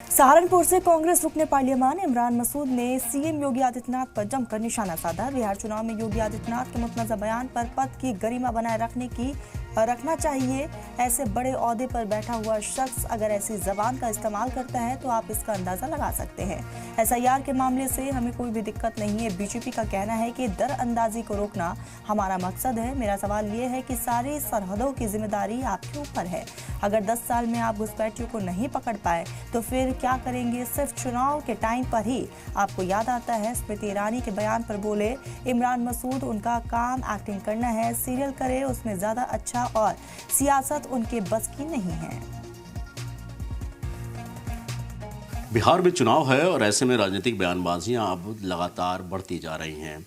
सहारनपुर से कांग्रेस रुकने पार्लियामान इमरान मसूद ने सीएम योगी आदित्यनाथ पर जमकर निशाना साधा। बिहार चुनाव में योगी आदित्यनाथ के मुतनज़्ज़ा बयान पर पद की गरिमा बनाए रखना चाहिए। ऐसे बड़े ओहदे पर बैठा हुआ शख्स अगर ऐसी जबान का इस्तेमाल करता है तो आप इसका अंदाजा लगा सकते हैं। एसआईआर के मामले से हमें कोई भी दिक्कत नहीं है। बीजेपी का कहना है कि दरअंदाजी को रोकना हमारा मकसद है। मेरा सवाल ये है कि सारी सरहदों की जिम्मेदारी आपके ऊपर है। अगर 10 साल में आप घुसपैठियों को नहीं पकड़ पाए तो फिर क्या करेंगे? सिर्फ चुनाव के टाइम पर ही आपको याद आता है स्मृति ईरानी के बयान पर बोले इमरान मसूद, उनका काम एक्टिंग करना है, सीरियल करे उसमें ज्यादा अच्छा, और सियासत उनके बस की नहीं है। बिहार में चुनाव है और ऐसे में राजनीतिक बयानबाजियां अब लगातार बढ़ती जा रही हैं।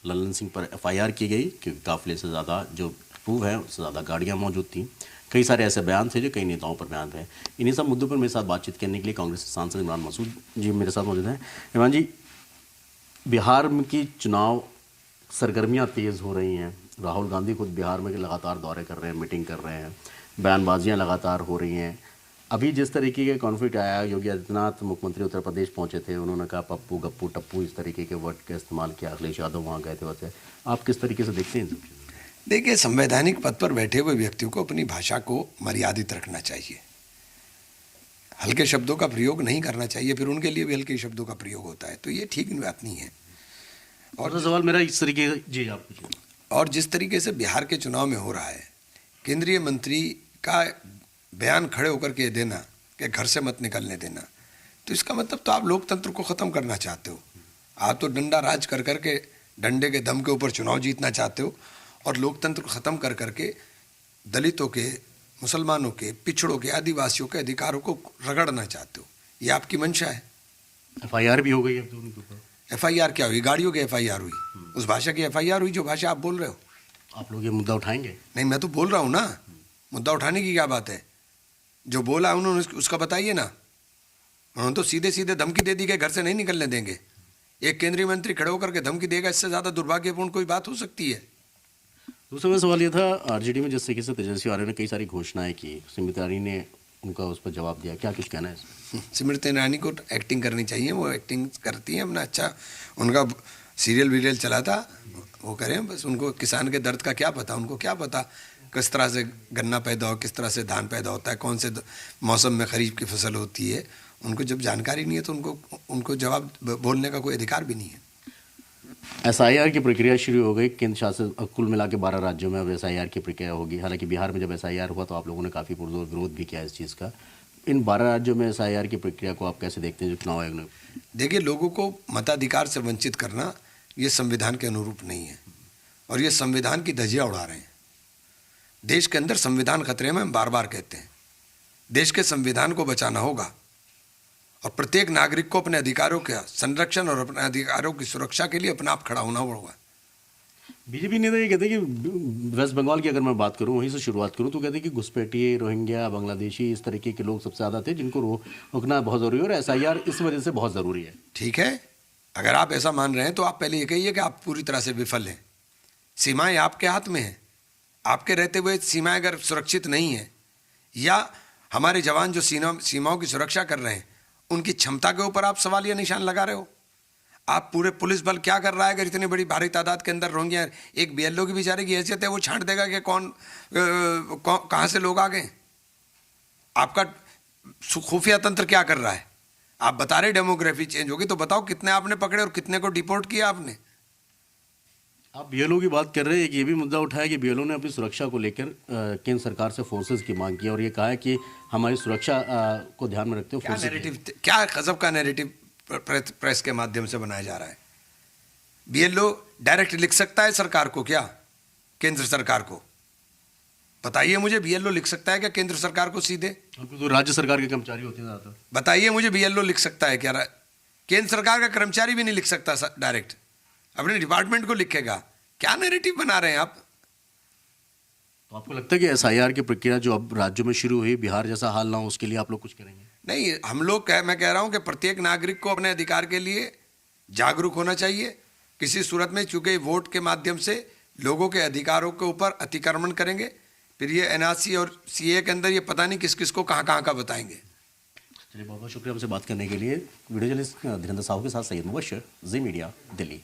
लल्लन सिंह पर एफआईआर की गई क्योंकि काफिले से ज़्यादा जो प्रूव है उससे ज़्यादा गाड़ियां मौजूद थी। कई सारे ऐसे बयान थे जो कई नेताओं पर बयान थे। इन्हीं सब मुद्दों पर मेरे साथ बातचीत करने के लिए कांग्रेस के सांसद इमरान मसूद जी मेरे साथ मौजूद हैं। इमरान जी, बिहार में की चुनाव सरगर्मियां तेज़ हो रही हैं। राहुल गांधी खुद बिहार में लगातार दौरे कर रहे हैं, मीटिंग कर रहे हैं, बयानबाजियां लगातार हो रही हैं। अभी जिस तरीके के कॉन्फ्लिक्ट आया, योगी आदित्यनाथ मुख्यमंत्री उत्तर प्रदेश पहुंचे थे, उन्होंने कहा पप्पू गप्पू टप्पू इस तरीके के वर्ड का इस्तेमाल किया। अखिलेश यादव वहाँ गए थे। वैसे आप किस तरीके से देखते हैं? देखिए, संवैधानिक पद पर बैठे हुए व्यक्तियों को अपनी भाषा को मर्यादित रखना चाहिए। हल्के शब्दों का प्रयोग नहीं करना चाहिए, फिर उनके लिए भी हल्के शब्दों का प्रयोग होता है, तो ये ठीक बात नहीं है। और सवाल मेरा इस तरीके जी आप पूछिए। और जिस तरीके से बिहार के चुनाव में हो रहा है, केंद्रीय मंत्री का बयान खड़े होकर के देना कि घर से मत निकलने देना, तो इसका मतलब तो आप लोकतंत्र को ख़त्म करना चाहते हो। आप तो डंडा राज कर करके डंडे के दम के ऊपर चुनाव जीतना चाहते हो और लोकतंत्र को ख़त्म कर करके दलितों के, मुसलमानों के, पिछड़ों के, आदिवासियों के अधिकारों को रगड़ना चाहते हो। ये आपकी मंशा है। एफआईआर भी हो गई अब तो उनके ऊपर। एफआईआर क्या हुई? गाड़ियों की एफआईआर हुई, उस भाषा की एफआईआर हुई जो भाषा आप बोल रहे हो। आप लोग ये मुद्दा उठाएंगे? नहीं, मैं तो बोल रहा हूँ ना, मुद्दा उठाने की क्या बात है? जो बोला उन्होंने उसका बताइए ना। उन्होंने तो सीधे सीधे धमकी दे दी कि घर से नहीं निकलने देंगे। एक केंद्रीय मंत्री खड़े होकर के धमकी देगा, इससे ज़्यादा दुर्भाग्यपूर्ण कोई बात हो सकती है? दूसरा सवाल ये था, आरजेडी में जिस तरीके से तेजस्वी यादव ने कई सारी घोषणाएं की, स्मृति ईरानी ने उनका उस पर जवाब दिया, क्या कुछ कहना है इसमें? स्मृति ईरानी को एक्टिंग करनी चाहिए, वो एक्टिंग करती हैं अपना। अच्छा, उनका सीरियल वीरियल चला था, वो करें बस। उनको किसान के दर्द का क्या पता? उनको क्या पता किस तरह से गन्ना पैदा हो, किस तरह से धान पैदा होता है, कौन से मौसम में खरीफ की फसल होती है। उनको जब जानकारी नहीं है तो उनको जवाब बोलने का कोई अधिकार भी नहीं है। एसआईआर की प्रक्रिया शुरू हो गई। केंद्र शासित कुल मिला के 12 राज्यों में अब एसआईआर की प्रक्रिया होगी। हालांकि बिहार में जब एसआईआर हुआ तो आप लोगों ने काफ़ी पुरजोर विरोध भी किया इस चीज़ का। इन 12 राज्यों में एसआईआर की प्रक्रिया को आप कैसे देखते हैं जो चुनाव आयोग ने? देखिए, लोगों को मताधिकार से वंचित करना ये संविधान के अनुरूप नहीं है और ये संविधान की धज्जियाँ उड़ा रहे हैं। देश के अंदर संविधान खतरे में, हम बार बार कहते हैं। देश के संविधान को बचाना होगा और प्रत्येक नागरिक को अपने अधिकारों का संरक्षण और अपने अधिकारों की सुरक्षा के लिए अपना आप खड़ा होना होगा। बीजेपी नेता ये कहते हैं कि वेस्ट बंगाल की अगर मैं बात करूं, वहीं से शुरुआत करूं, तो कहते हैं कि घुसपैठिए, रोहिंग्या, बांग्लादेशी, इस तरीके के लोग सबसे ज़्यादा थे जिनको रोकना बहुत ज़रूरी है और एसआईआर इस वजह से बहुत ज़रूरी है। ठीक है, अगर आप ऐसा मान रहे हैं तो आप पहले ये कहिए कि आप पूरी तरह से विफल हैं। सीमाएँ आपके हाथ में हैं। आपके रहते हुए सीमाएँ अगर सुरक्षित नहीं है या हमारे जवान जो सीमाओं की सुरक्षा कर रहे हैं उनकी क्षमता के ऊपर आप सवाल या निशान लगा रहे हो। आप पूरे पुलिस बल क्या कर रहा है? अगर इतनी बड़ी भारी तादाद के अंदर रोहिंग्या, एक बीएलओ की बेचारे की हैसियत है, वो छांट देगा कि कहाँ से लोग आ गए। आपका खुफिया तंत्र क्या कर रहा है? आप बता रहे डेमोग्राफी चेंज होगी, तो बताओ कितने आपने पकड़े और कितने को डिपोर्ट किया आपने? आप बीएलओ की बात कर रहे हैं। ये भी मुद्दा उठाया कि बीएलओ ने अपनी सुरक्षा को लेकर केंद्र सरकार से फोर्सेस की मांग की और ये कहा है कि हमारी सुरक्षा को ध्यान में रखते हुए क्या गजब का नैरेटिव प्रेस के माध्यम से बनाया जा रहा है। बीएलओ डायरेक्ट लिख सकता है सरकार को क्या? केंद्र सरकार को बताइए मुझे, बीएलओ लिख सकता है क्या केंद्र सरकार को सीधे? तो राज्य सरकार के कर्मचारी होते हैं ज़्यादातर। बताइए मुझे, बीएलओ लिख सकता है क्या? केंद्र सरकार का कर्मचारी भी नहीं लिख सकता डायरेक्ट, अपने डिपार्टमेंट को लिखेगा। क्या नैरेटिव बना रहे हैं आप? तो आपको लगता है कि एसआईआर की प्रक्रिया जो अब राज्यों में शुरू हुई, बिहार जैसा हाल ना हो उसके लिए आप लोग कुछ करेंगे? नहीं, हम लोग मैं कह रहा हूं कि प्रत्येक नागरिक को अपने अधिकार के लिए जागरूक होना चाहिए। किसी सूरत में चूंकि वोट के माध्यम से लोगों के अधिकारों के ऊपर अतिक्रमण करेंगे, फिर ये एनआरसी और सीए के अंदर ये पता नहीं किस किस को कहाँ कहाँ का बताएंगे। चलिए बहुत बहुत शुक्रिया हमसे बात करने के लिए। वीडियो जर्नलिस्ट धीरेन्द्र साहू के साथ सैयद मुबशर, जी मीडिया, दिल्ली।